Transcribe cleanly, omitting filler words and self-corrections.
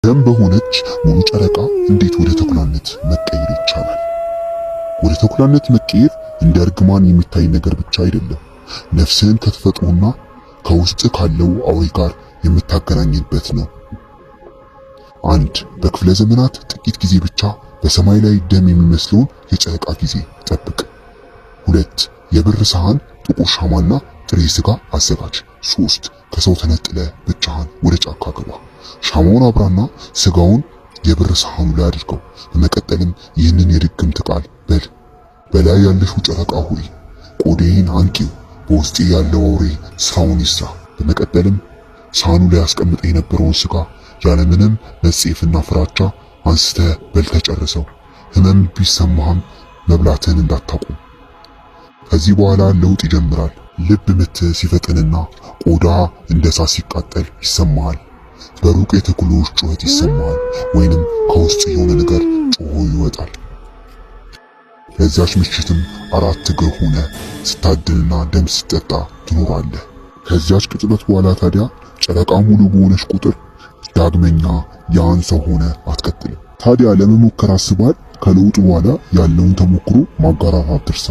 ደም በሆነች ሙሉ ጨረቃ እንዴት ወደ ተኩላነት መቀየር ይቻላል? ወደ ተኩላነት መቀየር እንደ እርግማን የሚታይ ነገር ብቻ አይደለም። ነፍስህን ከተፈጥሮና ከውስጥ ካለው አውሬ ጋር የምታገናኝበት ነው። አንድ በክፍለ ዘመናት ጥቂት ጊዜ ብቻ በሰማይ ላይ ደም የሚመስለውን የጨረቃ ጊዜ ጠብቅ። ሁለት የብር ሰሃን፣ ጥቁር ሻማና ጥሬ ስጋ አዘጋጅ። ሶስት ከሰው ተነጥለ ብቻህን ወደ ጫካ ግባ። ሻማውን አብራና ስጋውን የብር ሰሃኑ ላይ አድርገው። በመቀጠልም ይህንን የድግምት ቃል በል። በላይ ያለሽው ጨረቃ ሆይ ቆዴን አንቂው፣ በውስጤ ያለው አውሬ ስራውን ይስራ። በመቀጠልም ሳህኑ ላይ አስቀምጠ የነበረውን ስጋ ያለምንም መጽሔፍና ፍራቻ አንስተህ በልተህ ጨርሰው። ህመም ቢሰማህም መብላትህን እንዳታቆም። ከዚህ በኋላ ለውጥ ይጀምራል። ልብ ምት ሲፈጥንና ቆዳ እንደ እሳት ሲቃጠል ይሰማሃል። በሩቅ የተኩሎች ጩኸት ይሰማሃል፣ ወይንም ከውስጥ የሆነ ነገር ጮሆ ይወጣል። ለዛች ምሽትም አራት እግር ሆነ ስታድልና ደም ስትጠጣ ትኖራለህ። ከዚያች ቅጽበት በኋላ ታዲያ ጨረቃ ሙሉ በሆነች ቁጥር ዳግመኛ ያን ሰው ሆነ አትቀጥልም። ታዲያ ለመሞከር አስባል? ከለውጡ በኋላ ያለውን ተሞክሮ ማጋራት አትርሳ።